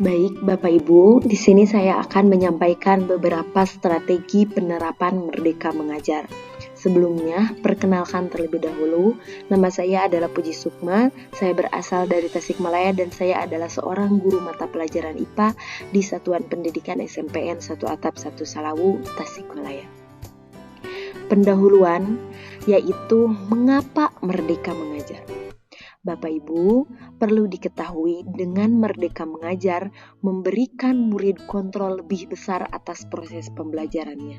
Baik, Bapak Ibu, di sini saya akan menyampaikan beberapa strategi penerapan Merdeka Mengajar. Sebelumnya, perkenalkan terlebih dahulu, nama saya adalah Puji Sukma, saya berasal dari Tasikmalaya dan saya adalah seorang guru mata pelajaran IPA di Satuan Pendidikan SMPN 1 Atap 1 Salawu, Tasikmalaya. Pendahuluan, yaitu mengapa Merdeka Mengajar. Bapak Ibu, perlu diketahui dengan Merdeka Mengajar memberikan murid kontrol lebih besar atas proses pembelajarannya.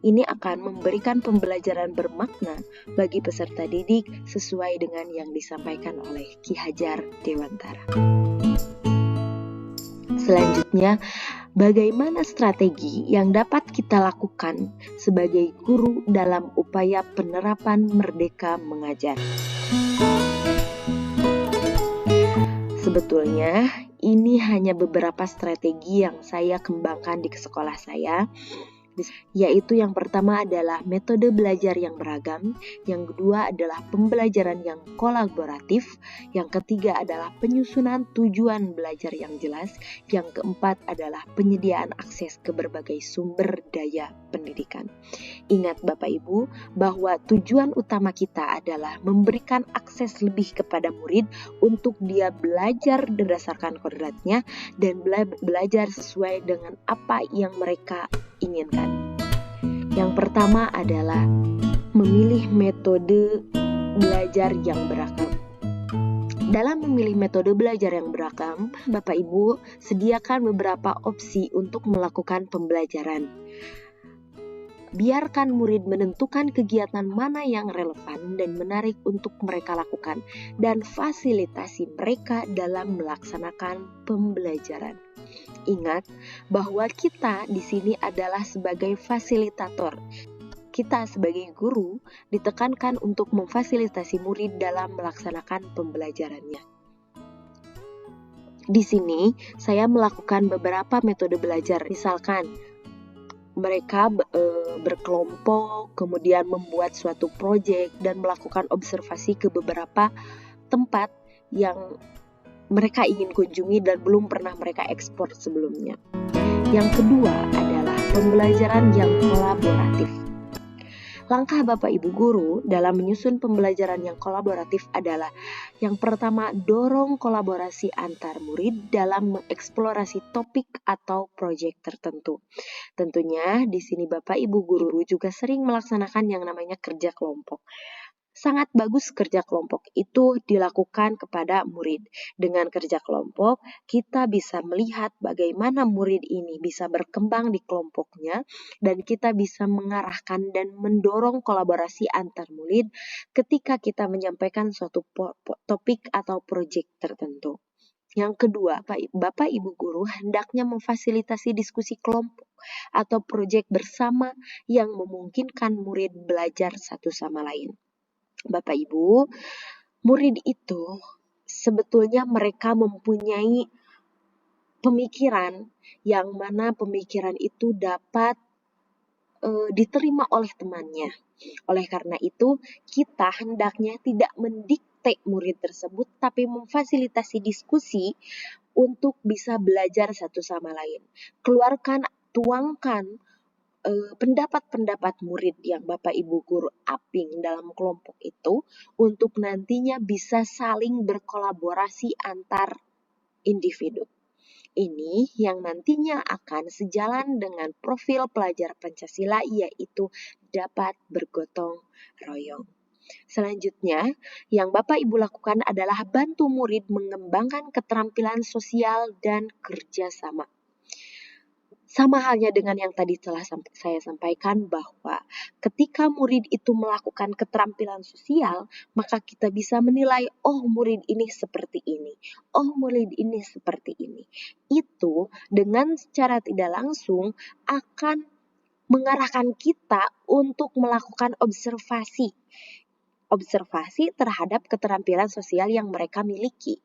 Ini akan memberikan pembelajaran bermakna bagi peserta didik sesuai dengan yang disampaikan oleh Ki Hajar Dewantara. Selanjutnya, bagaimana strategi yang dapat kita lakukan sebagai guru dalam upaya penerapan Merdeka Mengajar? Sebetulnya ini hanya beberapa strategi yang saya kembangkan di sekolah saya, yaitu yang pertama adalah metode belajar yang beragam, yang kedua adalah pembelajaran yang kolaboratif, yang ketiga adalah penyusunan tujuan belajar yang jelas, yang keempat adalah penyediaan akses ke berbagai sumber daya pendidikan. Ingat Bapak Ibu bahwa tujuan utama kita adalah memberikan akses lebih kepada murid untuk dia belajar berdasarkan kodratnya dan belajar sesuai dengan apa yang mereka inginkan. Yang pertama adalah memilih metode belajar yang beragam. Dalam memilih metode belajar yang beragam, Bapak Ibu sediakan beberapa opsi untuk melakukan pembelajaran. Biarkan murid menentukan kegiatan mana yang relevan dan menarik untuk mereka lakukan, dan fasilitasi mereka dalam melaksanakan pembelajaran. Ingat bahwa kita di sini adalah sebagai fasilitator. Kita sebagai guru ditekankan untuk memfasilitasi murid dalam melaksanakan pembelajarannya. Di sini saya melakukan beberapa metode belajar, misalkan mereka berkelompok, kemudian membuat suatu proyek dan melakukan observasi ke beberapa tempat yang mereka ingin kunjungi dan belum pernah mereka ekspor sebelumnya. Yang kedua adalah pembelajaran yang kolaboratif. Langkah Bapak Ibu Guru dalam menyusun pembelajaran yang kolaboratif adalah yang pertama, dorong kolaborasi antar murid dalam mengeksplorasi topik atau proyek tertentu. Tentunya di sini Bapak Ibu Guru juga sering melaksanakan yang namanya kerja kelompok. Sangat bagus kerja kelompok itu dilakukan kepada murid. Dengan kerja kelompok, kita bisa melihat bagaimana murid ini bisa berkembang di kelompoknya dan kita bisa mengarahkan dan mendorong kolaborasi antar murid ketika kita menyampaikan suatu topik atau proyek tertentu. Yang kedua, Bapak Ibu Guru hendaknya memfasilitasi diskusi kelompok atau proyek bersama yang memungkinkan murid belajar satu sama lain. Bapak Ibu, murid itu sebetulnya mereka mempunyai pemikiran yang mana pemikiran itu dapat diterima oleh temannya. Oleh karena itu, kita hendaknya tidak mendikte murid tersebut, tapi memfasilitasi diskusi untuk bisa belajar satu sama lain. Tuangkan pendapat-pendapat murid yang Bapak Ibu Guru aping dalam kelompok itu untuk nantinya bisa saling berkolaborasi antar individu. Ini yang nantinya akan sejalan dengan profil pelajar Pancasila, yaitu dapat bergotong royong. Selanjutnya, yang Bapak Ibu lakukan adalah bantu murid mengembangkan keterampilan sosial dan kerjasama. Sama halnya dengan yang tadi telah saya sampaikan bahwa ketika murid itu melakukan keterampilan sosial, maka kita bisa menilai, oh murid ini seperti ini, oh murid ini seperti ini. Itu dengan secara tidak langsung akan mengarahkan kita untuk melakukan observasi terhadap keterampilan sosial yang mereka miliki.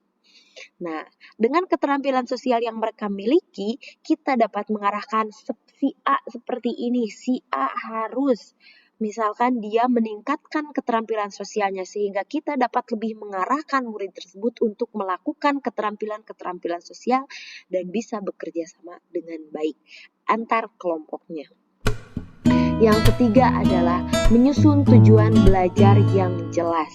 Nah, dengan keterampilan sosial yang mereka miliki, kita dapat mengarahkan si A seperti ini. Si A harus Misalkan dia meningkatkan keterampilan sosialnya sehingga kita dapat lebih mengarahkan murid tersebut untuk melakukan keterampilan-keterampilan sosial dan bisa bekerja sama dengan baik antar kelompoknya. Yang ketiga adalah menyusun tujuan belajar yang jelas.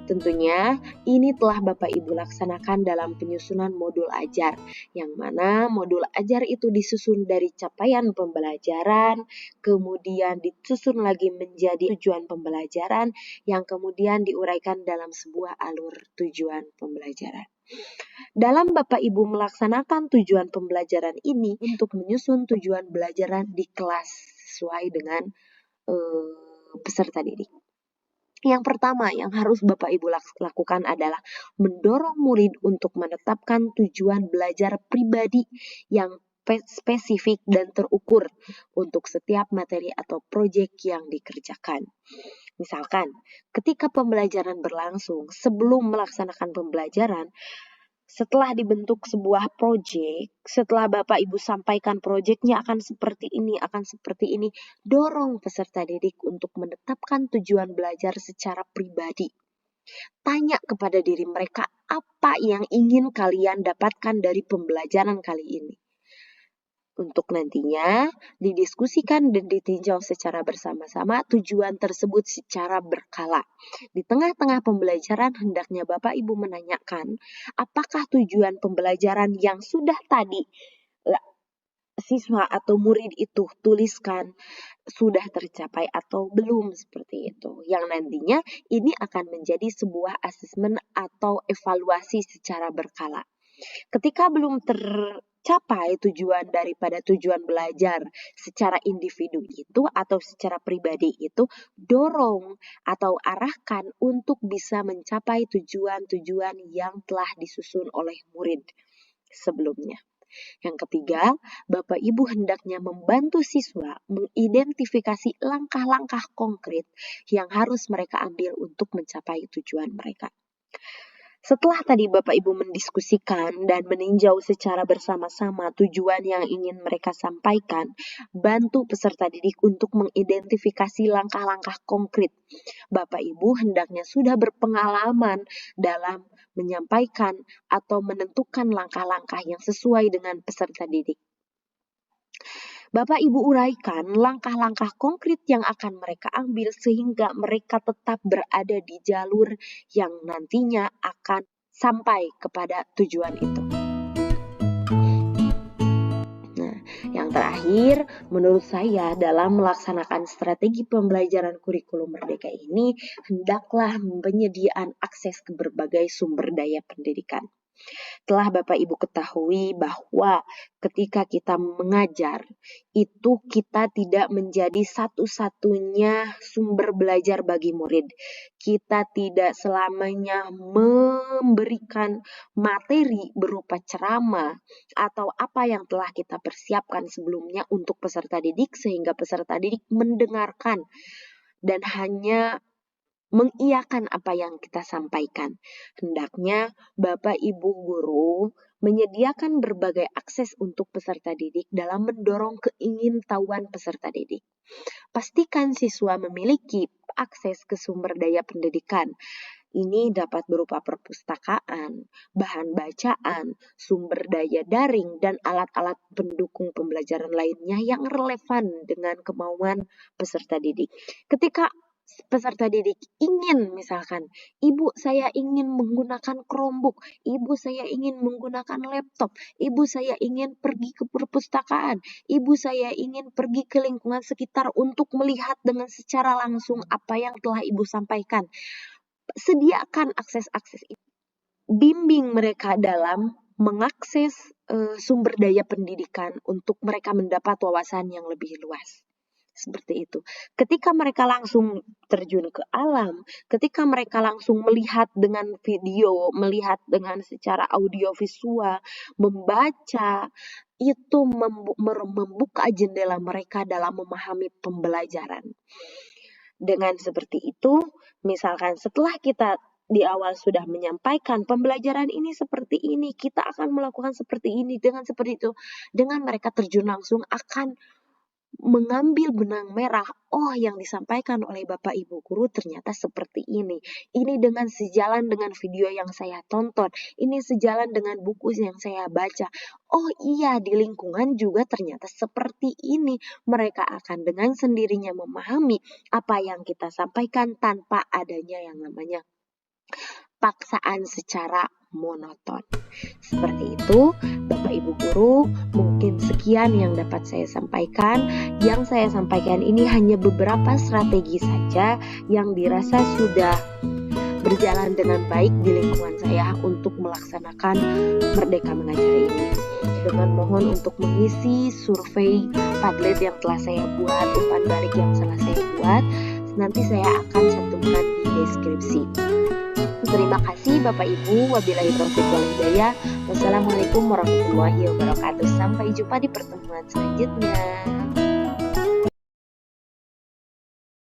Tentunya ini telah Bapak Ibu laksanakan dalam penyusunan modul ajar, yang mana modul ajar itu disusun dari capaian pembelajaran, kemudian disusun lagi menjadi tujuan pembelajaran, yang kemudian diuraikan dalam sebuah alur tujuan pembelajaran. Dalam Bapak Ibu melaksanakan tujuan pembelajaran ini untuk menyusun tujuan belajaran di kelas sesuai dengan peserta didik. Yang pertama yang harus Bapak Ibu lakukan adalah mendorong murid untuk menetapkan tujuan belajar pribadi yang spesifik dan terukur untuk setiap materi atau proyek yang dikerjakan. Misalkan, ketika pembelajaran berlangsung, sebelum melaksanakan pembelajaran, setelah dibentuk sebuah proyek, setelah Bapak Ibu sampaikan proyeknya akan seperti ini, dorong peserta didik untuk menetapkan tujuan belajar secara pribadi. Tanya kepada diri mereka apa yang ingin kalian dapatkan dari pembelajaran kali ini. Untuk nantinya didiskusikan dan ditinjau secara bersama-sama tujuan tersebut secara berkala. Di tengah-tengah pembelajaran hendaknya Bapak Ibu menanyakan apakah tujuan pembelajaran yang sudah tadi siswa atau murid itu tuliskan sudah tercapai atau belum, seperti itu. Yang nantinya ini akan menjadi sebuah asesmen atau evaluasi secara berkala. Ketika belum tercapai tujuan daripada tujuan belajar secara individu itu atau secara pribadi itu, dorong atau arahkan untuk bisa mencapai tujuan-tujuan yang telah disusun oleh murid sebelumnya. Yang ketiga, Bapak Ibu hendaknya membantu siswa mengidentifikasi langkah-langkah konkret yang harus mereka ambil untuk mencapai tujuan mereka. Setelah tadi Bapak Ibu mendiskusikan dan meninjau secara bersama-sama tujuan yang ingin mereka sampaikan, bantu peserta didik untuk mengidentifikasi langkah-langkah konkret. Bapak Ibu hendaknya sudah berpengalaman dalam menyampaikan atau menentukan langkah-langkah yang sesuai dengan peserta didik. Bapak Ibu uraikan langkah-langkah konkret yang akan mereka ambil sehingga mereka tetap berada di jalur yang nantinya akan sampai kepada tujuan itu. Nah, yang terakhir, menurut saya dalam melaksanakan strategi pembelajaran kurikulum merdeka ini, hendaklah penyediaan akses ke berbagai sumber daya pendidikan. Telah Bapak Ibu ketahui bahwa ketika kita mengajar, itu kita tidak menjadi satu-satunya sumber belajar bagi murid. Kita tidak selamanya memberikan materi berupa ceramah atau apa yang telah kita persiapkan sebelumnya untuk peserta didik sehingga peserta didik mendengarkan dan hanya mengiyakan apa yang kita sampaikan. Hendaknya Bapak Ibu guru menyediakan berbagai akses untuk peserta didik dalam mendorong keingintahuan peserta didik. Pastikan siswa memiliki akses ke sumber daya pendidikan. Ini dapat berupa perpustakaan, bahan bacaan, sumber daya daring, dan alat-alat pendukung pembelajaran lainnya yang relevan dengan kemauan peserta didik. Ketika peserta didik ingin, misalkan, ibu saya ingin menggunakan Chromebook, ibu saya ingin menggunakan laptop, ibu saya ingin pergi ke perpustakaan, ibu saya ingin pergi ke lingkungan sekitar untuk melihat dengan secara langsung apa yang telah ibu sampaikan. Sediakan akses-akses itu. Bimbing mereka dalam mengakses sumber daya pendidikan untuk mereka mendapat wawasan yang lebih luas. Seperti itu. Ketika mereka langsung terjun ke alam, ketika mereka langsung melihat dengan video, melihat dengan secara audio visual, membaca, itu membuka jendela mereka dalam memahami pembelajaran. Dengan seperti itu, misalkan setelah kita di awal sudah menyampaikan pembelajaran ini seperti ini, kita akan melakukan seperti ini, dengan seperti itu, dengan mereka terjun langsung akan mengambil benang merah, oh yang disampaikan oleh Bapak Ibu guru ternyata seperti ini. Ini dengan sejalan dengan video yang saya tonton, ini sejalan dengan buku yang saya baca. Oh iya, di lingkungan juga ternyata seperti ini. Mereka akan dengan sendirinya memahami apa yang kita sampaikan tanpa adanya yang namanya paksaan secara monoton. Seperti itu, Bapak Ibu guru, mungkin sekian yang dapat saya sampaikan. Yang saya sampaikan ini hanya beberapa strategi saja yang dirasa sudah berjalan dengan baik di lingkungan saya untuk melaksanakan Merdeka Mengajar ini. Dengan mohon untuk mengisi survei Padlet yang telah saya buat, umpan balik yang telah saya buat, nanti saya akan cantumkan di deskripsi. Terima kasih Bapak Ibu, wabillahi taufiq wal hidayah. Wassalamualaikum warahmatullahi wabarakatuh. Sampai jumpa di pertemuan selanjutnya.